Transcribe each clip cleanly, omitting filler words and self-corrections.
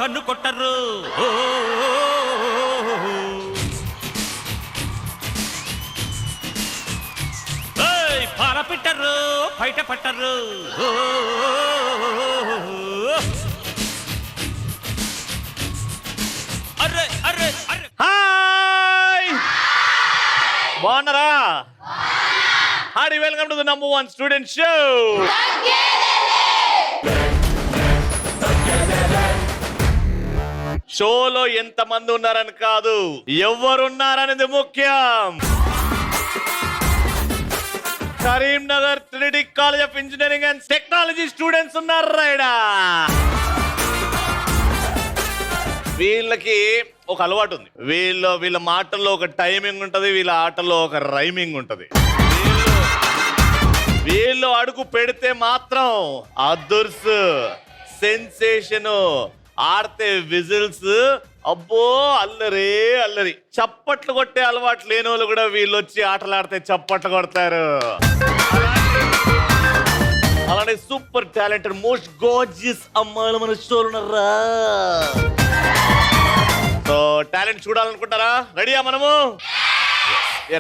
కన్ను కొట్టరు పాల పెట్టరు బయట పట్టరు అర్రే అర్రే అర్రే. హాయ్ బాగున్నారా? Hi welcome to the number 1 student show. షోలో ఎంత మంది ఉన్నారని కాదు, ఎవరున్నారనేది ముఖ్యం. Karimnagar Trinity College of engineering and technology students ఉన్నారు రైడా. వీళ్ళకి ఒక అలవాటు ఉంది. వీళ్ళ మాటల్లో ఒక టైమింగ్ ఉంటది, వీళ్ళ ఆటల్లో ఒక రైమింగ్ ఉంటది. వీళ్ళు అడుగు పెడితే మాత్రం అదుర్స్ సెన్సేషన్, ఆడితే విజిల్స్, అబ్బో అల్లరే అల్లరి. చప్పట్లు కొట్టే అలవాటు లేని వాళ్ళు కూడా వీళ్ళు వచ్చి ఆటలాడితే చప్పట్లు కొడతారు. అలానే సూపర్ టాలెంటెడ్ మోస్ట్ గార్జియస్ అమ్మాయిలు మన షోలో ఉన్నారా. సో టాలెంట్ చూడాలనుకుంటారా? రెడీయా మనము?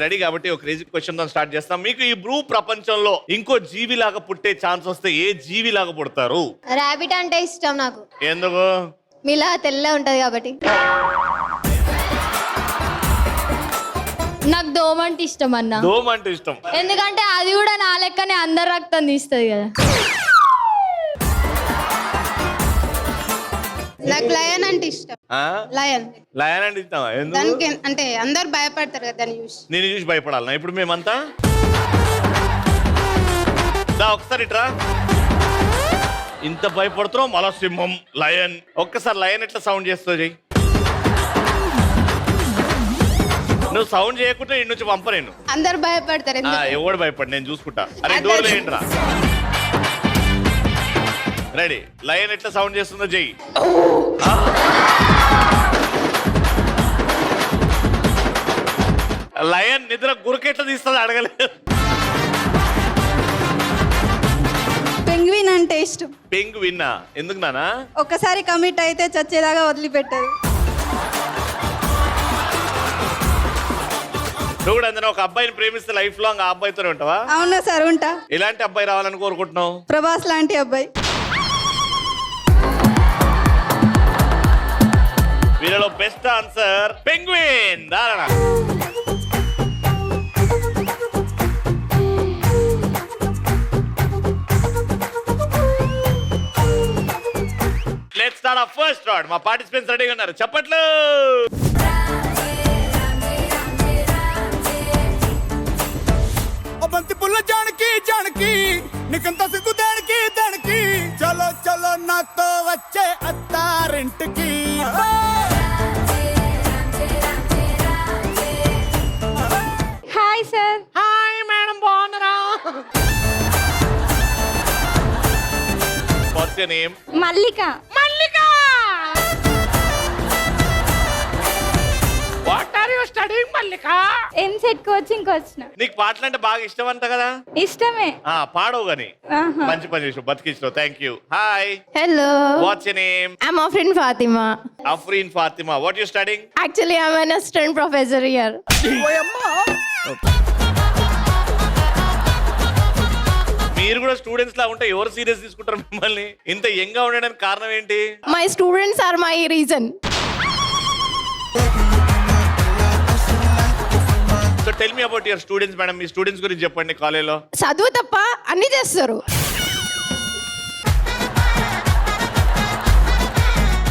రెడీ కాబట్టి ఒక క్రేజీ క్వశ్చన్ తో స్టార్ట్ చేస్తాం. మీకు ఈ భూ ప్రపంచంలో ఇంకో జీవి లాగా పుట్టే ఛాన్స్ వస్తే ఏ జీవి లాగా పుడతారు? రాబిట్ అంటే ఇష్టం నాకు. ఎందుకు? మీలా తెల్ల ఉంటది కాబట్టి. నాకు దోమ అంటే ఇష్టం అన్న. దోమ అంటే ఇష్టం ఎందుకంటే అది కూడా నా లెక్కనే అందరు రక్తం తీస్తుంది కదా. నాకు లయన్ అంటే ఇష్టం. లయన్ లయన్ అంటే ఇష్టం. ఎందుకు? దానికి అంటే అందరు భయపడతారు కదా దాన్ని చూసి. నేను చూసి భయపడాలనా ఇప్పుడు మేమంతా? ఒకసారి ఇట్రా. ఇంత భయపడుతున్నాం మళ్ళా సింహం, లయన్. ఒక్కసారి లయన్ ఎట్లా సౌండ్ చేస్తావు చెయ్యి. నువ్వు సౌండ్ చేయకుంటే ఇంటి నుంచి పంప. నేను అందరు భయపడతారు. ఎవడు భయపడి, నేను చూసుకుంటా. అరే డోర్ లేంట్రా. రెడీ? లయన్ ఎట్లా సౌండ్ చేస్తుందో చెయ్యి. లయన్ నిద్ర గురకెట్లా తీస్తుంది అడగలేదు. పెంగ్విన్ అంటే ఇష్టం. పెంగ్విన్ ఎందుకు నానా? ఒక్కసారి కమిట్ అయితే చచ్చేదాకా వదిలిపెట్టదు. నువ్వు కూడా అందులో ఒక అబ్బాయిని ప్రేమిస్తే లైఫ్ లాంగ్ ఆ అబ్బాయితోనే ఉంటావా? అవునా సార్, ఉంటా. ఇలాంటి అబ్బాయి రావాలని కోరుకుంటున్నావు? ప్రభాస్ లాంటి అబ్బాయి. వీళ్ళలో బెస్ట్ ఆన్సర్ పెంగ్విన్. దారణ let's start our first round. మా పార్టిసిపెంట్స్ రెడీగా ఉన్నారు, చప్పట్లు. బంతి పుల్ల జానకి జానకి నీకంత సిగ్గు దానికి దానికి చలో చలో నాతో వచ్చే అత్తారింటికి. Hi sir. హాయ్ మేడం, బాగున్నారా? What's your name? Mallika. What are you studying Mallika? EAMCET coaching వచ్చిన. నీకు పాటలు అంటే బాగా ఇష్టం అంట కదా? ఇష్టమే. పాడవు గాని. మంచి పని చేసావు, బతికించావు. Thank you. Hi. Hello. What's your name? I'm Afrin Fatima. Afreen Fatima. What you studying? Actually, I'm an assistant professor here. మీరు కూడా స్టూడెంట్స్ లా ఉంటే ఎవరు సీరియస్ తీసుకుంటారు మిమ్మల్ని? ఇంత యంగ్ గా ఉండడానికి కారణం ఏంటి? My students are my reason. So tell me about your students madam. Me students గురించి చెప్పండి. కాలేజీలో చదువు తప్ప అన్ని చేస్తారు.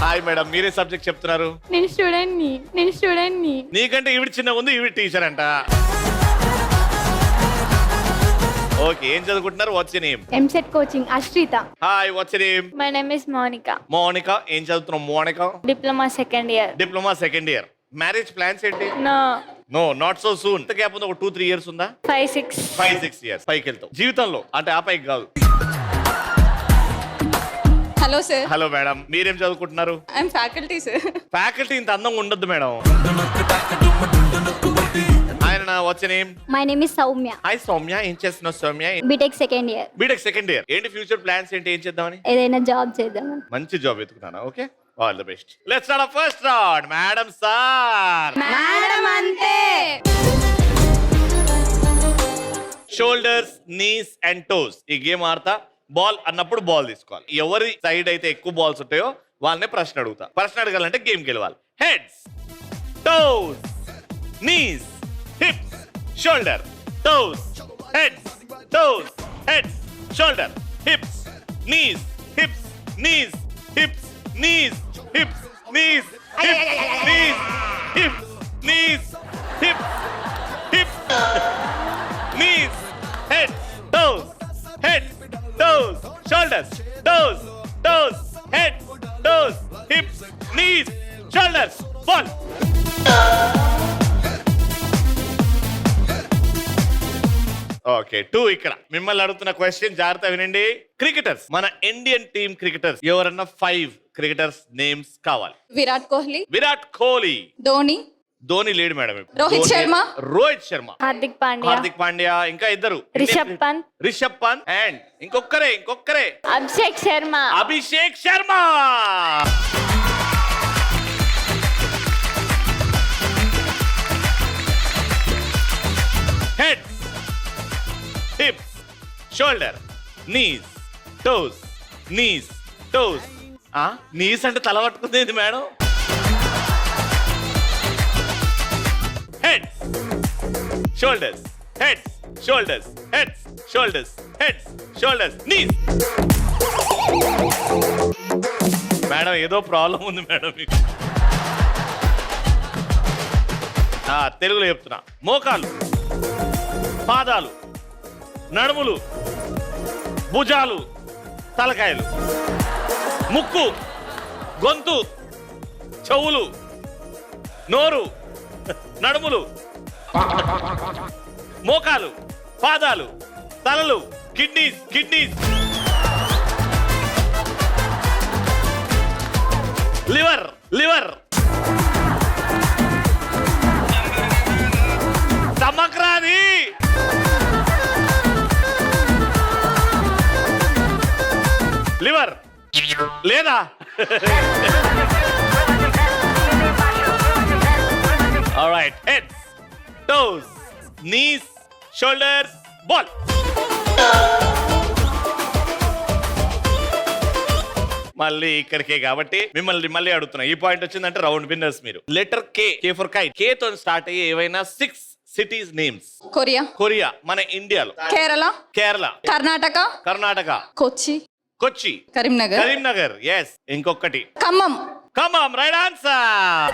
హాయ్ మేడం, మీరే సబ్జెక్ట్ చెప్తున్నారు? నేను స్టూడెంట్ని. నీకంటే ఈవిడ చిన్న ఉంది, ఈవిడ టీచర్ అంట. ఓకే, ఏం చదువుకుంటున్నారు? What's your name? EAMCET coaching Ashritha. Hi, what's your name? My name is Monika. Monika. ఏం చదువుతున్నావు Monika? Diploma second year. Diploma second year. Marriage plans ఏంటి? No, not so soon. ఎంత గ్యాప్ ఉంది? ఒక 2-3 ఇయర్స్ ఉందా? 5-6 ఇయర్స్. పైకి వెళ్తావు జీవితంలో, అంటే ఆ పైకి కాదు. Hello sir. హలో మేడం, మీరేం చదువుకుంటున్నారు? I'm faculty sir. ఫ్యాకల్టీ ఇంత అందంగా ఉండొద్దు మేడం. ఆయన what's your name? My name is Soumya. Hi Soumya, ఏం చేస్తున్నావు Soumya? B Tech second year. B Tech second year. ఏంటి ఫ్యూచర్ ప్లాన్స్ ఏంటి? ఏం చేద్దామని? ఏదైనా జాబ్ చేద్దాం. మంచి జాబ్ వెతుకుతానా? Okay, all the best. Let's start the first round. Madam sir, madam అంతే. Shoulders, knees and toes. ఈ గేమ్ ఆడతా. బాల్ అన్నప్పుడు బాల్ తీసుకోవాలి. ఎవరి సైడ్ అయితే ఎక్కువ బాల్స్ ఉంటాయో వాళ్ళనే ప్రశ్న అడుగుతా. ప్రశ్న అడగాలంటే గేమ్ గెలవాలి. Heads, toes, knees, hips, shoulder, toes, heads, toes, heads, shoulder, hips, knees, hips, knees, hips, knees, hips, knees, hips, knees, hips, knees, hips, hips, knees, head, toes, head, toes, shoulders, toes, toes, head, toes, hips, knees, shoulders, ball. Okay, 2 ఇక్కడ. మిమ్మల్ని అడుగుతున్న question జాగ్రత్త వినండి. Cricketers, మన Indian team cricketers ఎవరన్నా 5 cricketers names కావాలి. విరాట్ కోహ్లీ, విరాట్ కోహ్లీ, ధోని లేడు madam. Rohit Sharma, Hardik Pandya, Hardik Pandya, ఇంకా ఇద్దరు. రిషబ్ పంత్, రిషబ్ పంత్ అండ్ ఇంకొకరే Abhishek Sharma. Abhishek Sharma. Head, hips, shoulder, knees, toes, knees, toes. Knees అంటే తల పట్టుకుంది madam. Heads, shoulders, heads, shoulders, heads, shoulders, heads, shoulders, knees. Madam ఏదో ప్రాబ్లం ఉంది మేడం మీకు. తెలుగులో చెప్తున్నా. మోకాలు, పాదాలు, నడుములు, భుజాలు, తలకాయలు, ముక్కు, గొంతు, చెవులు, నోరు, నడుములు, మోకాలు, పాదాలు, తలలు, కిడ్నీస్, లివర్, సమగ్రాది, లివర్ లేదా All right, heads, toes, knees, shoulders, ball. మళ్ళీ ఇక్కడికే కాబట్టి మిమ్మల్ని మళ్ళీ అడుగుతున్నా. ఈ పాయింట్ వచ్చిందంటే రౌండ్ విన్నర్స్ మీరు. Letter K for kite. K తో స్టార్ట్ అయ్యే ఏవైనా 6 సిటీస్ నేమ్స్. కొరియా మన ఇండియాలో. కేరళ, కర్ణాటక, కొచ్చి, కరీంనగర్, ఎస్. ఇంకొకటి Khammam, right answer.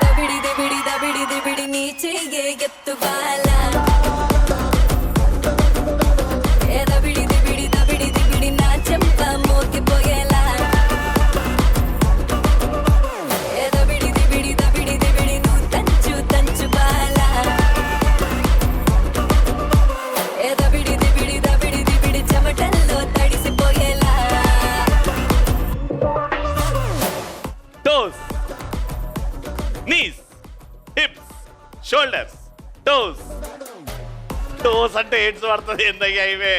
Toes, knees, hips, shoulders, toes. Toes అంటే హెడ్స్ పడుతుంది. ఏందయ్యా ఇవే?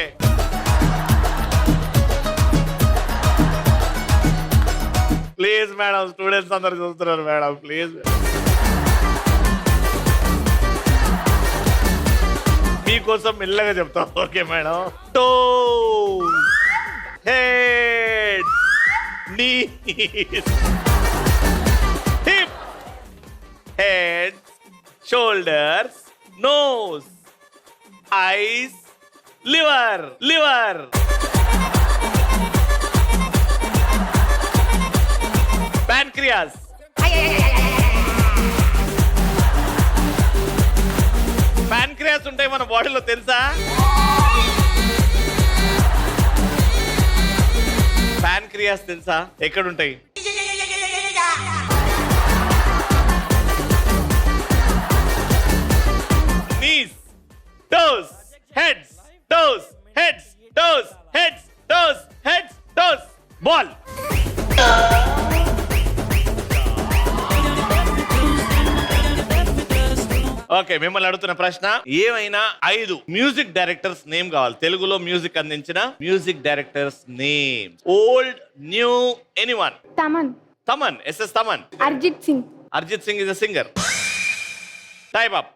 ప్లీజ్ మేడం, స్టూడెంట్స్ అందరు చూస్తున్నారు మేడం, ప్లీజ్. మీకోసం మెల్లగా చెప్తాం. Okay madam. Toes, head, knees, head, shoulders, nose, eyes, liver, pancreas, ఉంటాయి మన బాడీలో తెలుసా? పాన్క్రియాస్ తెలుసా? ఎక్కడుంటాయి? knees, toes, heads, toes, heads, toes, heads, toes, heads, toes, ball. Okay, మిమ్మల్ని అడుగుతున్న ప్రశ్న, ఏమైనా 5 మ్యూజిక్ డైరెక్టర్స్ నేమ్ కావాలి. తెలుగులో మ్యూజిక్ అందించిన music directors name. Old, new, anyone. Thaman, SS Thaman. Arijit Singh. Arijit Singh is a singer. Type up.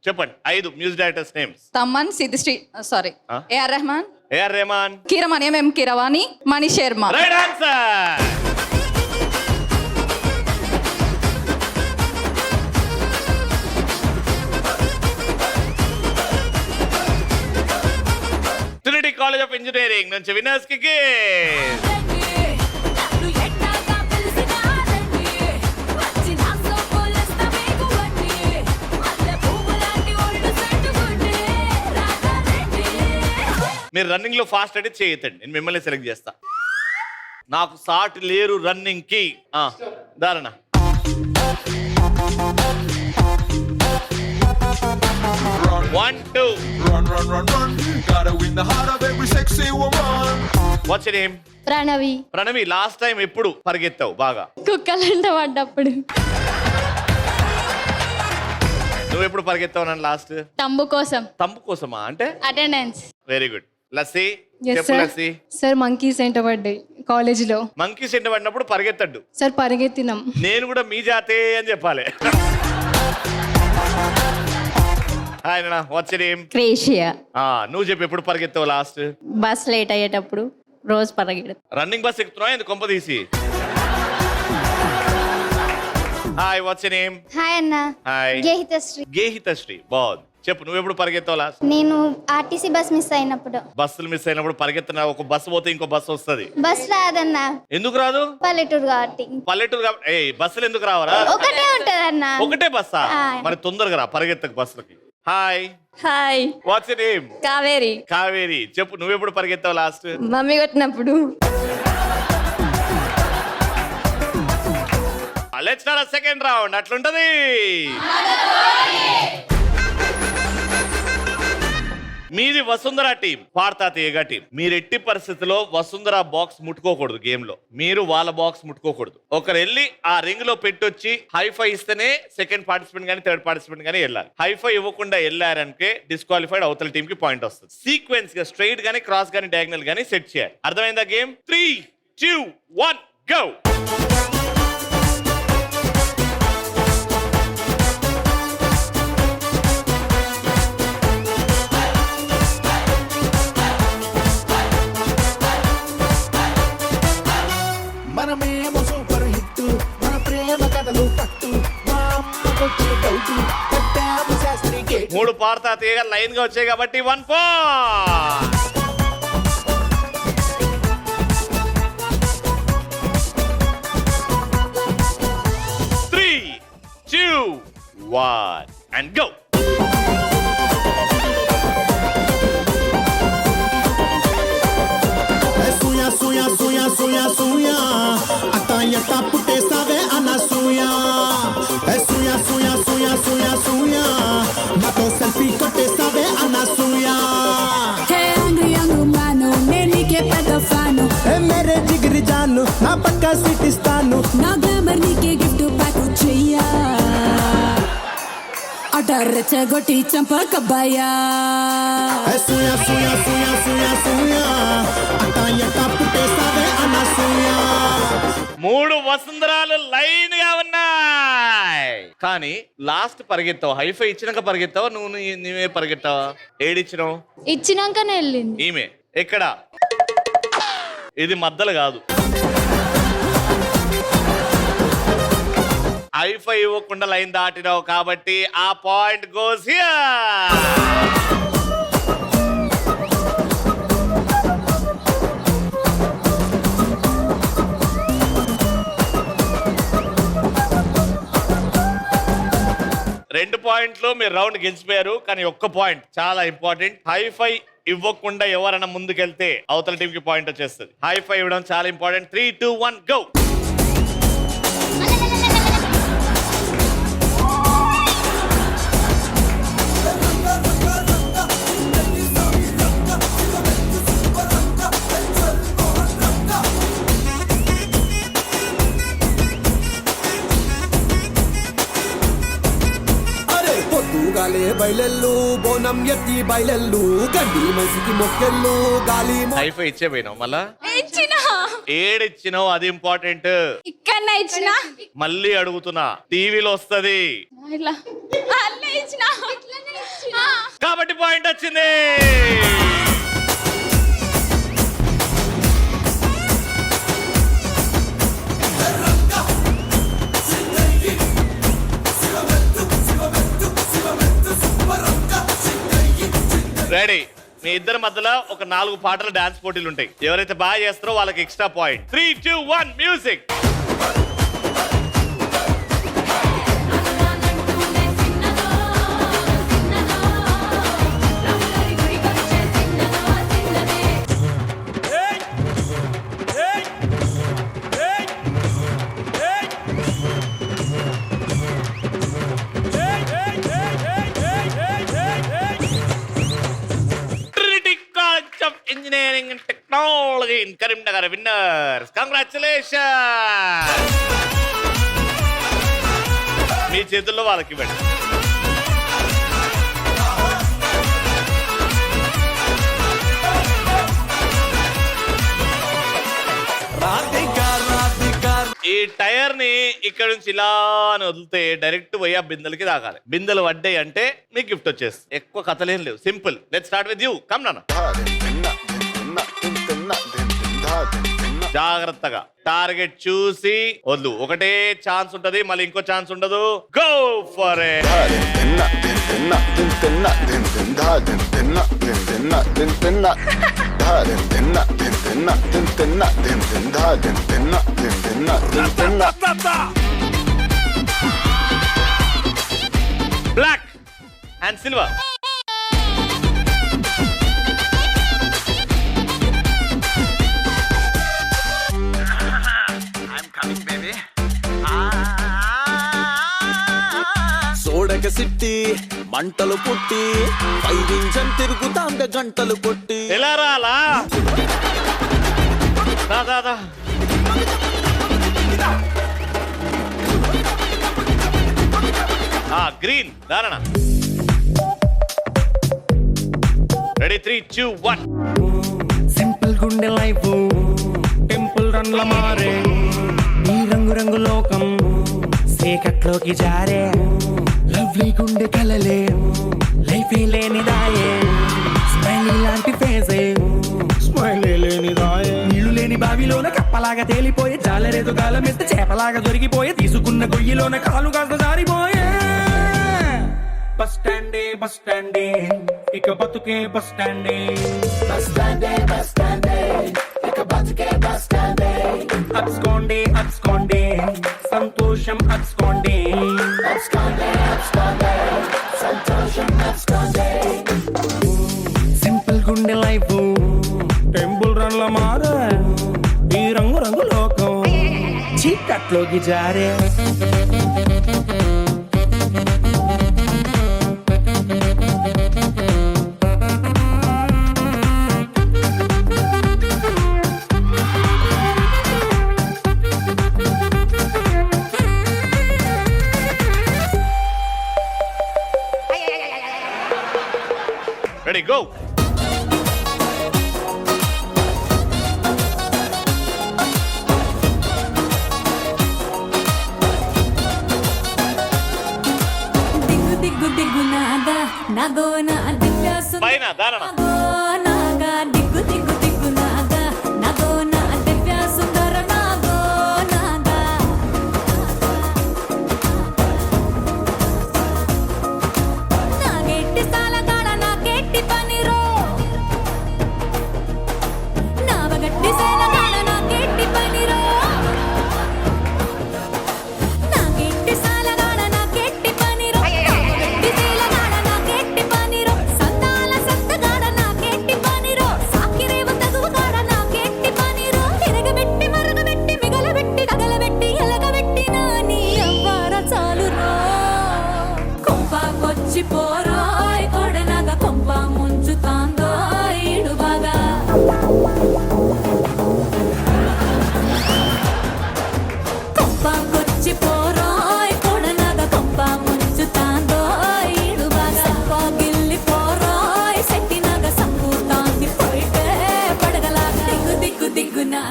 చెప్పండి 5 music directors names. Thaman, Siddhisri, sorry, Huh? AR Rahman, AR Rahman. Keeravani, MM Keeravani, Mani Sharma. Right answer. Trinity College of Engineering నుంచి winners కి gift. మీరు running లో fast అంటే చేయతండి, నేను మిమ్మల్ని సెలెక్ట్ చేస్తా. నాకు సాటి లేరు రన్నింగ్ కి. ధారణ. One, two. Run, run, run, run. Gotta win the heart of every sexy woman. What's your name? Pranavi. Pranavi, last time ఎప్పుడు పరిగెత్తావు బాగా? కుక్కలంట పడ్డప్పుడు. నువ్వు ఎప్పుడు పరిగెత్తావు నన్ను లాస్ట్? తంబు కోసం. తంపు కోసమా? అంటే attendance. Very good. Lassi Yes, చెప్పు. sir. లస్సీ, సార్ మంకీస్ ఎంట పడ్డాయి కాలేజీలో. మంకీ సెంట పడినప్పుడు పరిగెత్తడ్డు. సార్ పరిగెత్తినాం. నేను కూడా మీ జాతే అని చెప్పాలి. హాయ్ నాన్న, వాట్స్ యువర్ నేమ్? క్రేషియా. నువ్వు చెప్పు ఎప్పుడు పరిగెత్తావు లాస్ట్? బస్ లేట్ అయ్యేటప్పుడు రోజు పరిగెడు. రన్నింగ్ బస్ ఎక్కుతున్నావు ఎందుకు కొంప తీసి? Hi, what's your name? Hi అన్న. హాయ్. గేహితశ్రీ. గేహితశ్రీ, బాగుంది. చెప్పు నువ్వు ఎప్పుడు పరిగెత్తావు లాస్ట్? నేను ఆర్టీసీ బస్ మిస్ అయినప్పుడు. బస్సులు మిస్ అయినప్పుడు పరిగెత్తున్నా. ఒక బస్సు పోతే ఇంకో బస్సు వస్తుంది. బస్ రాదన్న, ఎందుకు రాదు? పల్లెటూరు కాబట్టి. పల్లెటూరు కాబట్టి. ఏ బస్సులు ఎందుకు రావరా? ఒకటే ఉంటది అన్న. ఒకటే బస్సా? ఆ. మరి తొందరగా రా, పరిగెత్తకు బస్సులకి. Hi, hi. What's your name? Kaveri. Kaveri, చెప్పు నువ్వు ఎప్పుడు పరిగెత్తావు లాస్ట్? మమ్మీ కొట్టినప్పుడు. Let's start second round. అట్లుంటది. మీది వసుంధర టీం, పాడతా తీయగా టీం. మీరు ఎట్టి పరిస్థితిలో వసుంధర బాక్స్ ముట్టుకోకూడదు. గేమ్ లో మీరు వాళ్ళ బాక్స్ ముట్టుకోకూడదు. ఒకరు వెళ్ళి ఆ రింగ్ లో పెట్టొచ్చి హైఫై ఇస్తేనే సెకండ్ పార్టిసిపెంట్ గానీ థర్డ్ పార్టిసిపెంట్ గానీ వెళ్ళాలి. హైఫై ఇవ్వకుండా వెళ్ళారంటే డిస్క్వాలిఫైడ్, అవతల టీం కి పాయింట్ వస్తుంది. సీక్వెన్స్ గా స్ట్రైట్ గానీ క్రాస్ గానీ డయాగ్నల్ గానీ సెట్ చేయాలి. అర్థమైందా గేమ్? 3, 2, 1 గో. మనమేమో సూపర్ హిట్, మన ప్రేమ కథలు పట్టు, మా అమ్మకొచ్చే డౌట్, కట్టాము శాస్త్రి గేట్. 3 పాడతా తీయగా లైన్ గా వచ్చాయి కాబట్టి 1 పాయింట్. 3, 2, 1 and go. సూయా సూయా సూయా సూయా సూయా అత్త ఎత్త పుట్టేస్తావే అన్న సూయా. సూయా సూయా సూయా సూయా సూయా నాతో సెల్ఫీ కొట్టేస్తావే అన్న సూయా. మేరే జిగిరి జాను, నా పక్క సీట్ ఇస్తాను, నా గ్లామర్ నీకే గిఫ్ట్ ప్యాక్ చెయ్యా. అటర్రెచ్చగొట్టి చంపకబ్బాయా. సూయా సూయా సూయా సూయా సూయా అత్త ఎత్త పుట్టేస్తావే అన్న సూయా. 3 వసుంధరాలు లైన్ గా ఉన్నాయి. కానీ లాస్ట్ పరిగెత్తావు. హైఫై ఇచ్చినాక పరిగెత్తావా నువ్వే పరిగెత్తావా? ఏడిచ్చినావు? ఇచ్చినాకనే వెళ్ళింది. ఈమె ఎక్కడ? ఇది మద్దలు కాదు. హైఫై ఇవ్వకుండా లైన్ దాటినావు కాబట్టి ఆ పాయింట్ గోస్ హియర్. రెండు పాయింట్లు మీరు రౌండ్ గెలిచిపోయారు. కానీ ఒక్క పాయింట్ చాలా ఇంపార్టెంట్. హైఫై ఇవ్వకుండా ఎవరైనా ముందుకెళ్తే అవతల టీం కి పాయింట్ వచ్చేస్తుంది. హైఫై ఇవ్వడం చాలా ఇంపార్టెంట్. 3, 2, 1 గో. పొద్దుగాల ಬಾಲೆ ಬೈಲೆಲ್ಲು ಬೋನಂ ಎತ್ತಿ ಬೈಲೆಲ್ಲು ಗಂಡಿ ಮಸಿಗೆ ಮೊಕ್ಕೆಲ್ಲು ಗಾಲಿ హైఫై ఇచ్చే పోయినావు మళ్ళా ఇచ్చిన ఏడిచ్చినావు అది ఇంపార్టెంట్. ఇక్కడనే ఇచ్చిన మళ్ళీ అడుగుతున్నా, టీవీలో వస్తది ఇట్లా అల్లే ఇచ్చిన కాబట్టి పాయింట్ వచ్చింది. రెడీ. మీ ఇద్దరి మధ్యలో ఒక 4 పాటల డాన్స్ పోటీలు ఉంటాయి. ఎవరైతే బాగా చేస్తారో వాళ్ళకి extra point. 3, 2, 1 music. Engineering and Technology in Karimnagar winners. Congratulations! మీ చేతుల్లో వాళ్ళకి ఇవ్వండి. ఈ టైర్ ని ఇక్కడ నుంచి ఇలా అని వదిలితే డైరెక్ట్ పోయి ఆ బిందెలకి తాగాలి. బిందెలు పడ్డాయి అంటే మీకు గిఫ్ట్ వచ్చేస్తుంది. ఎక్కువ కథలేం లేవు, simple. Let's start with you. Come నాన్న. జాగ్రత్తగా టార్గెట్ చూసి వద్దు. ఒకటే ఛాన్స్ ఉంటది, మళ్ళీ ఇంకో ఛాన్స్ ఉండదు. Go for it. Black and silver. సోడక సిట్టి మంటలు పుట్టి 5 నిమిషం తిరుగుతాం గంటలు కొట్టి ఎలా రాలా? దా గ్రీన్ దారణ. రెడీ 3, 2, 1. సింపుల్ గుండె లైఫ్ టెంపుల్ రన్ల మారే ఈ రంగు రంగు లోకం చీకట్లోకి జారే లవ్లీ గుండె కలలే లైఫ్ లేని దాయే స్మైల్ లాంటి ఫేసే స్మైల్ లేని దాయే నీళ్లు లేని బావిలోన కప్పలాగా తేలిపోయే జాలరేదో గాలం ఎత్తే చేపలాగా దొరికిపోయే తీసుకున్న గొయ్యిలోన కాలు కాస్త జారిపోయే బస్ స్టాండే బస్ స్టాండే ఇక బతుకే బస్ స్టాండే బస్ స్టాండే బస్ స్టాండే ఇక బతుకే బస్ స్టాండే అబ్స్కోండే అబ్స్కోండే సంతోషం అబ్స్కోండే అబ్స్కోండే అబ్స్కోండే సంతోషం అబ్స్కోండే సింపుల్ గుండె లైఫ్ టెంపుల్ రన్ల మారే ఈ రంగు రంగు లోకం చీకట్లోకి జారే Ready, go! దిగ్గు దిగ్గు దిగ్గు నాదా నాగో నా దివ్య పైన దారణ. నాగా దిగ్గు దిగ్గు దిగ్గు నాదా నాగో నా దివ్య సుందర నాగో నాగా నాగెట్టి సాలగాడ నాగెట్టి పనిరో నావగట్టి సేలగాడ నాగెట్టి పనిరో నాగెట్టి సాలగాడ నాగెట్టి పనిరో నావగట్టి సేలగాడ నాగెట్టి పనిరో సందాల సత్తగాడ నా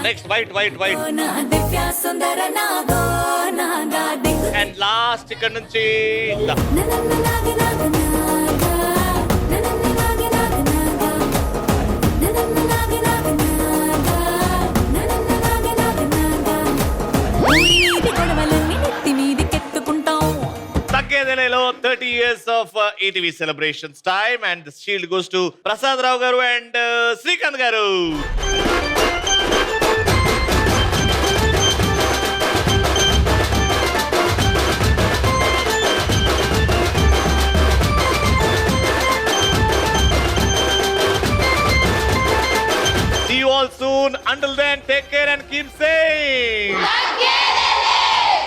నెక్స్ట్ వైట్ వైట్ వైట్ నా దివ్య సుందర నాగో నాగా దిగ్గు అండ్ లాస్ట్ ఇక్కడ నుంచి ననన్న నాగి నాగ నాగా ననన్న నాగి నాగ నాగా ననన్న నాగి నాగ నాగా ననన్న నాగి నాగ నాగా ఊరి నీటి గొడవలన్నీ నెత్తి మీదికెత్తుకుంటాం తగ్గేదేలేలో 30 years of ETV celebrations time and shield goes to Prasad Rao garu and Srikanth గారు. See you all soon. Until then, take care and keep safe.